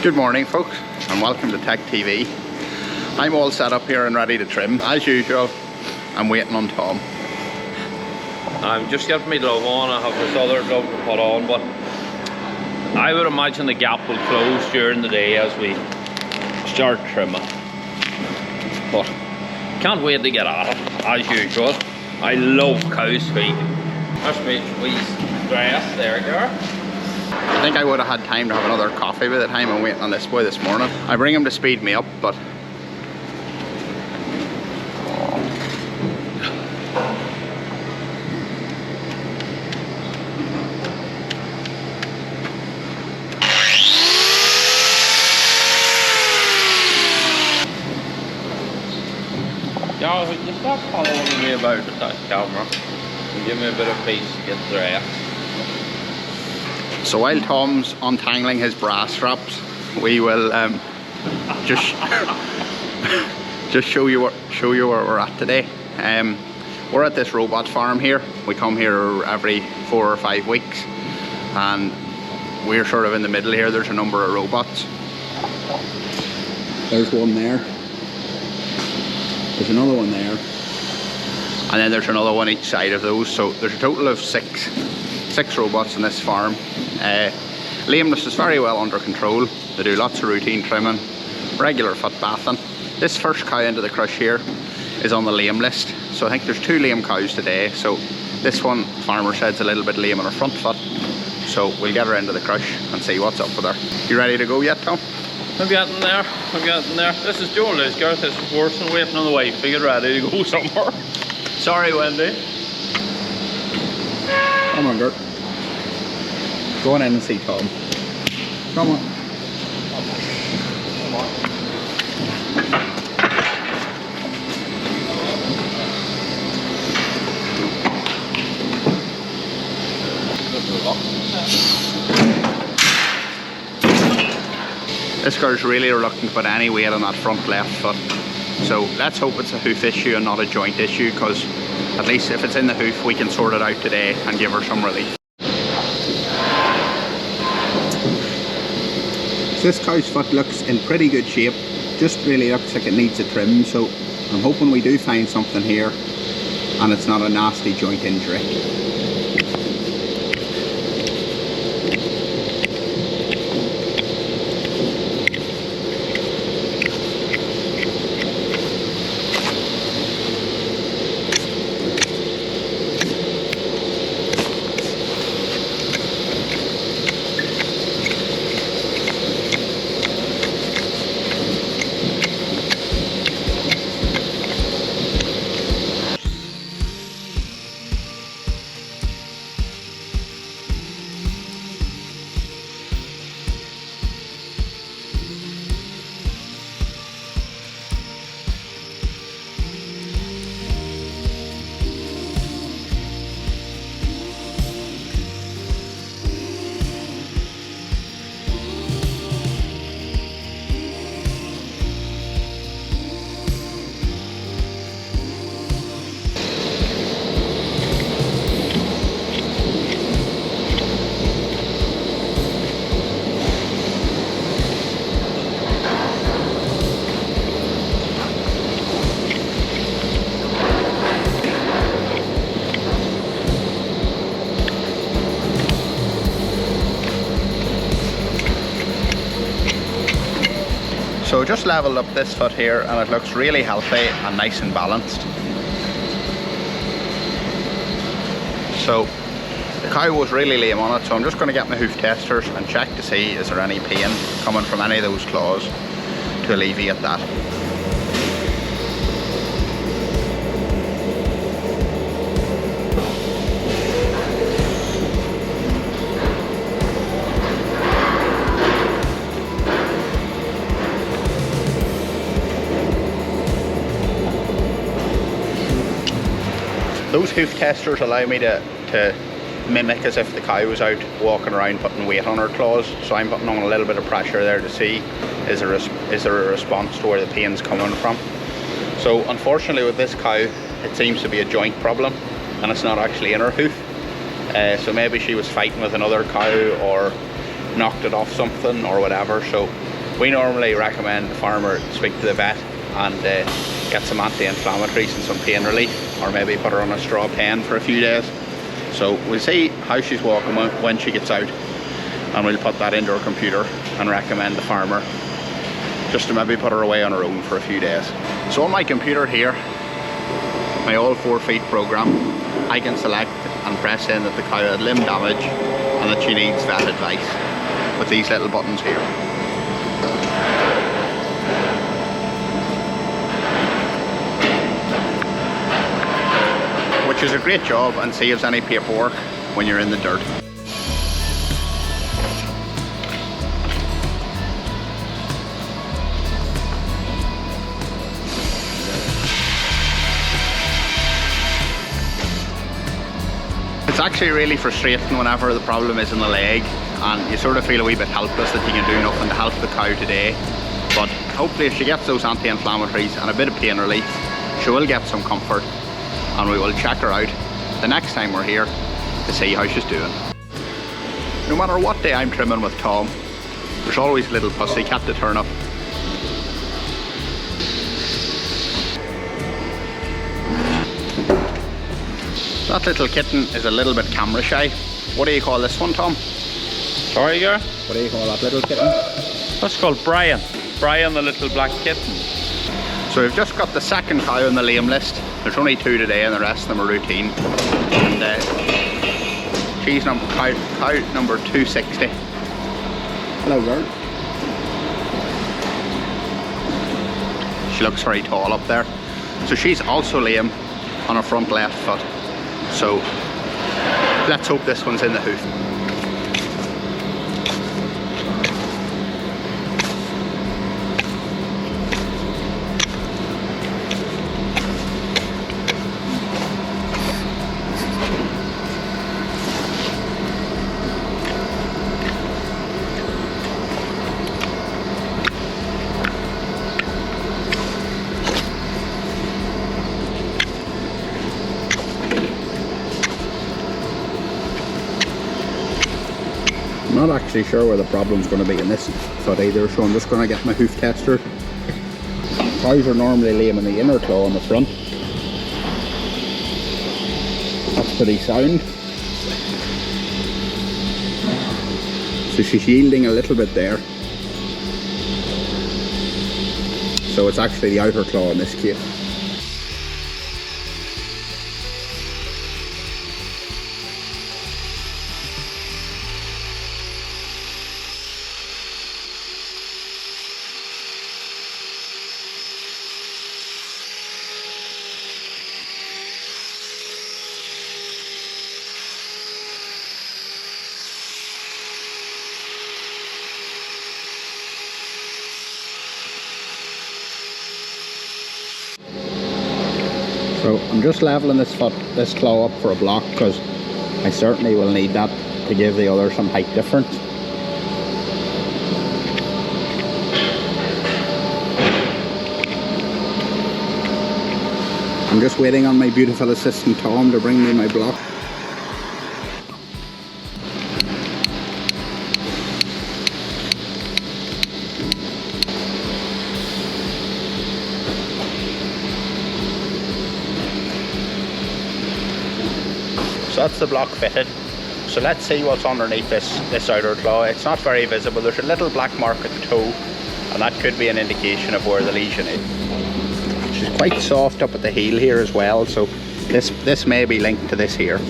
Good morning folks, and welcome to Tech TV. I'm all set up here and ready to trim. As usual, I'm waiting on Tom. I'm just getting my glove on. I have this other glove to put on, but I would imagine the gap will close during the day as we start trimming. But can't wait to get at it, as usual. I love cow's feet. There's my wee dress there, Gareth. I think I would have had time to have another coffee by the time I'm waiting on this boy this morning. I bring him to speed me up, but Yeah, would you stop following me about with that camera and give me a bit of peace to get dressed? so while Tom's untangling his bra straps, we will just show you where we're at today. We're at this robot farm here. We come here every 4 or 5 weeks, and we're sort of in the middle here. There's a number of robots. There's one there. There's another one there, and then there's another one each side of those. So there's a total of six robots in this farm. Lameness is very well under control. They do lots of routine trimming, regular foot bathing. This first cow into the crush here is on the lame list, so I think there's 2 lame cows today. So this one, farmer said's a little bit lame on her front foot, so we'll get her into the crush and see what's up with her. You ready to go yet, Tom? I'm getting there. This is Joe Liz, Gareth. This is worse than waiting on the wife to get ready to go somewhere. Sorry, Wendy. Come on, Gert. Go on in and see Tom. Come on. This girl's really reluctant to put any weight on that front left foot. So let's hope it's a hoof issue and not a joint issue, because at least if it's in the hoof, we can sort it out today and give her some relief. This cow's foot looks in pretty good shape, just really looks like it needs a trim, so I'm hoping we do find something here and it's not a nasty joint injury. So just leveled up this foot here and it looks really healthy and nice and balanced. So the cow was really lame on it, so I'm just going to get my hoof testers and check to see is there any pain coming from any of those claws to alleviate that. Those hoof testers allow me to mimic as if the cow was out walking around putting weight on her claws. So I'm putting on a little bit of pressure there to see is there a response to where the pain's coming from. So unfortunately with this cow, it seems to be a joint problem and it's not actually in her hoof. So maybe she was fighting with another cow or knocked it off something or whatever. So We normally recommend the farmer speak to the vet and get some anti-inflammatories and some pain relief, or maybe put her on a straw pen for a few days. So we'll see how she's walking when she gets out, and we'll put that into our computer and recommend the farmer just to maybe put her away on her own for a few days. So on my computer here, my all 4 feet program, I can select and press in that the cow had limb damage and that she needs vet advice with these little buttons here. Which is a great job and saves any paperwork when you're in the dirt. It's actually really frustrating whenever the problem is in the leg and you sort of feel a wee bit helpless that you can do nothing to help the cow today. But hopefully if she gets those anti-inflammatories and a bit of pain relief, she will get some comfort, and we will check her out the next time we're here to see how she's doing. No matter what day I'm trimming with Tom, there's always a little pussycat to turn up. That little kitten is a little bit camera shy. What do you call this one, Tom? Sorry, girl? What do you call that little kitten? That's called Brian. Brian the little black kitten. So we've just got the second cow on the lame list. There's only 2 today and the rest of them are routine. And she's cow number 260. Hello, girl. She looks very tall up there. So she's also lame on her front left foot. So let's hope this one's in the hoof. I'm not actually sure where the problem's going to be in this foot either, so I'm just going to get my hoof tester. Cows are normally lame in the inner claw on the front. That's pretty sound. So she's yielding a little bit there. So it's actually the outer claw in this case. So I'm just leveling this claw up for a block, because I certainly will need that to give the other some height difference. I'm just waiting on my beautiful assistant Tom to bring me my block. So that's the block fitted. So let's see what's underneath this outer claw. It's not very visible. There's a little black mark at the toe, and that could be an indication of where the lesion is. She's quite soft up at the heel here as well, so this may be linked to this here.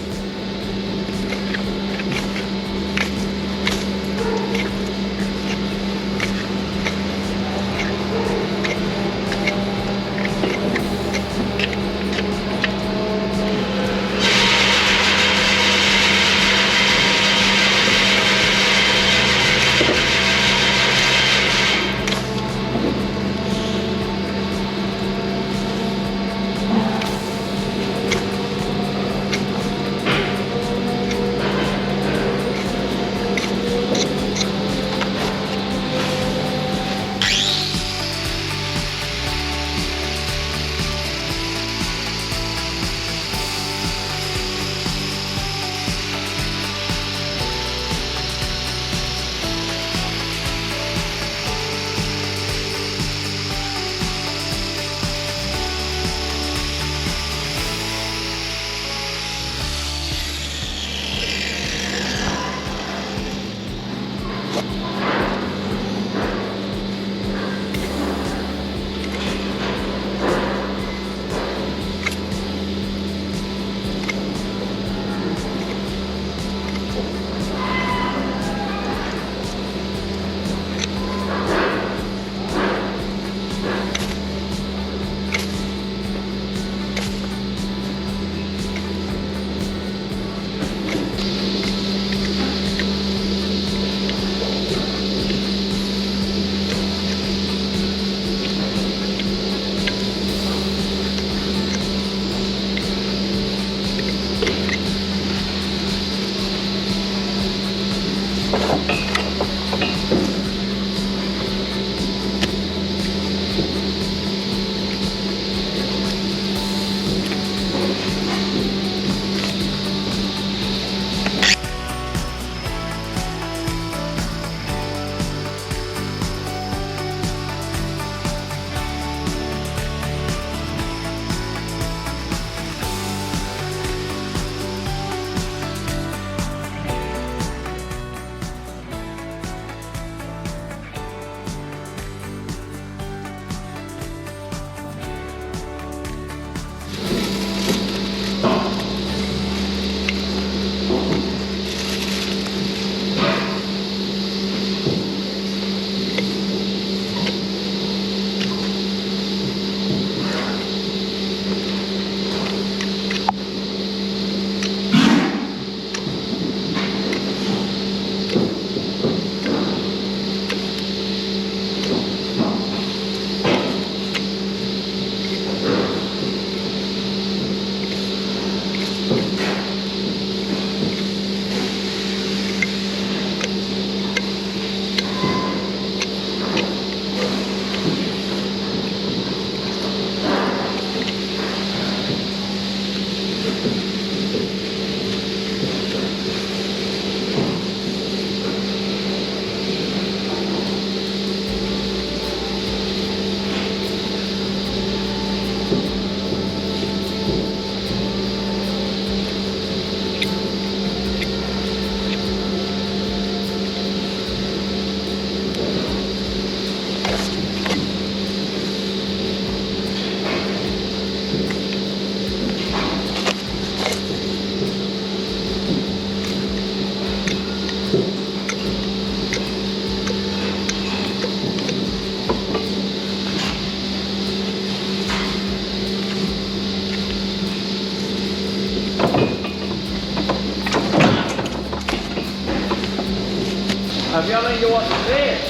telling you what to say.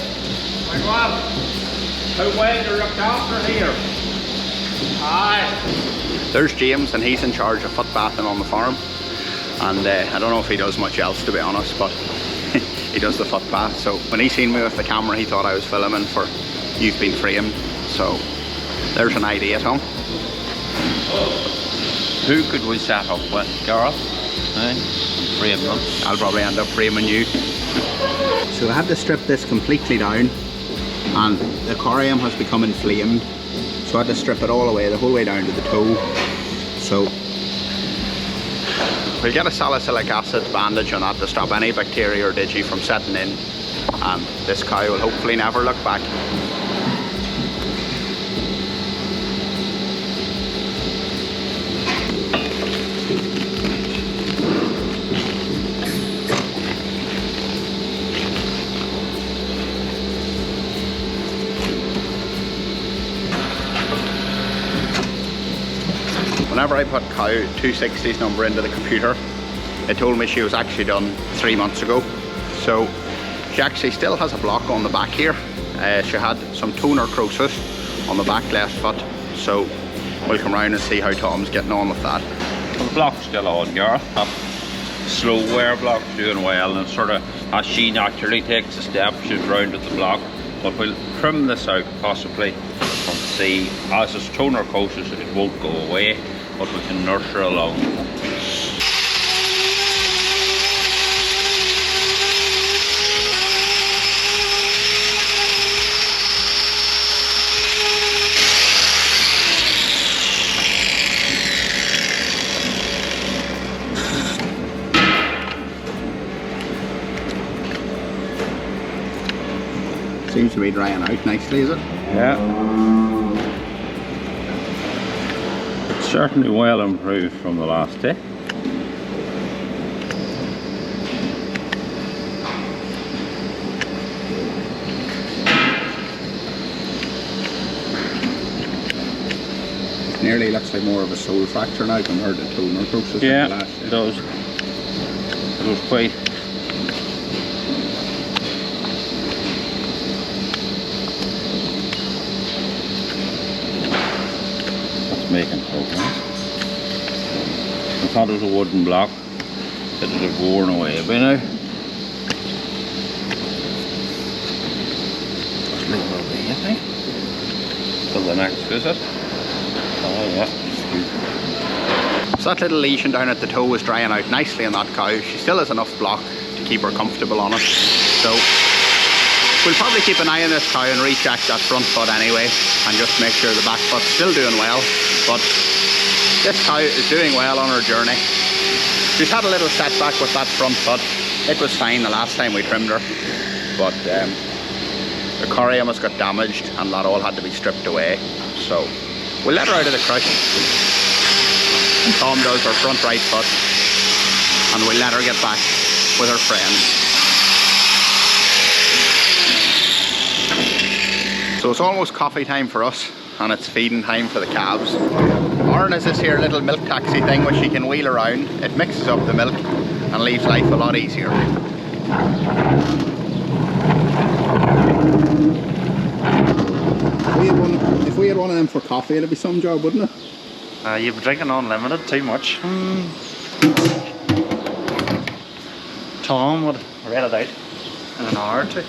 My God, how well you're looked after here. Aye. There's James, and he's in charge of foot bathing on the farm. And I don't know if he does much else, to be honest, but he does the foot bath. So when he seen me with the camera, he thought I was filming for You've Been Framed. So there's an idea, Tom. Who could we set up with, Gareth? Frame them. I'll probably end up framing you. So I had to strip this completely down, and the corium has become inflamed. So I had to strip it all away, the whole way down to the toe. So we'll get a salicylic acid bandage on that to stop any bacteria or digi from setting in, and this cow will hopefully never look back. Whenever I put cow 260's number into the computer, it told me she was actually done 3 months ago. So she actually still has a block on the back here. She had some toe necrosis on the back left foot. So we'll come round and see how Tom's getting on with that. The block's still on, Gareth. Slow wear block's doing well, and sort of as she naturally takes a step, she's rounded the block. But we'll trim this out possibly and see, as it's toe necrosis, it won't go away, but we can nurse her along. Seems to be drying out nicely, is it? Yeah. It's certainly well improved from the last day. It nearly looks like more of a sole fracture now compared to toe necrosis. Yeah, like last, it does. It was quite. Making progress. I thought it was a wooden block that would have worn away by now. Just leave it over here, I think. Till the next visit. Oh yeah. So that little lesion down at the toe is drying out nicely on that cow. She still has enough block to keep her comfortable on it. So we'll probably keep an eye on this cow and recheck that front foot anyway, and just make sure the back foot's still doing well. But this cow is doing well on her journey. She's had a little setback with that front foot. It was fine the last time we trimmed her, but the corium has got damaged and that all had to be stripped away. So we'll let her out of the crush. And Tom does her front right foot, and we'll let her get back with her friends. So it's almost coffee time for us, and it's feeding time for the calves. Oren has this here little milk taxi thing which she can wheel around. It mixes up the milk and leaves life a lot easier. If we had one of them for coffee, it'd be some job, wouldn't it? You've been drinking unlimited too much. Tom would read it out in an hour or two.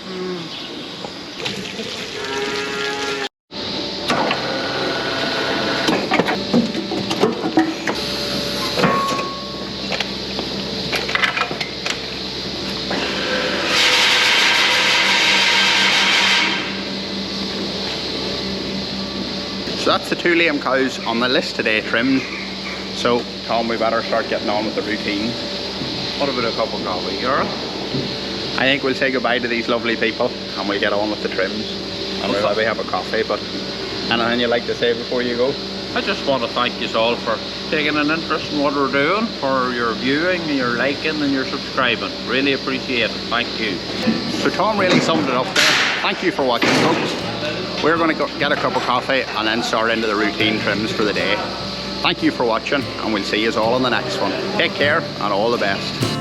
So that's the 2 lame cows on the list today trimmed. So Tom, we better start getting on with the routine. What about a cup of coffee, Gareth? I think we'll say goodbye to these lovely people and we'll get on with the trims. And we'll maybe have a coffee, but anything you'd like to say before you go? I just want to thank you all for taking an interest in what we're doing, for your viewing, your liking and your subscribing. Really appreciate it. Thank you. So Tom really summed it up there. Thank you for watching, folks. We're going to go get a cup of coffee and then start into the routine trims for the day. Thank you for watching, and we'll see you all in the next one. Take care and all the best.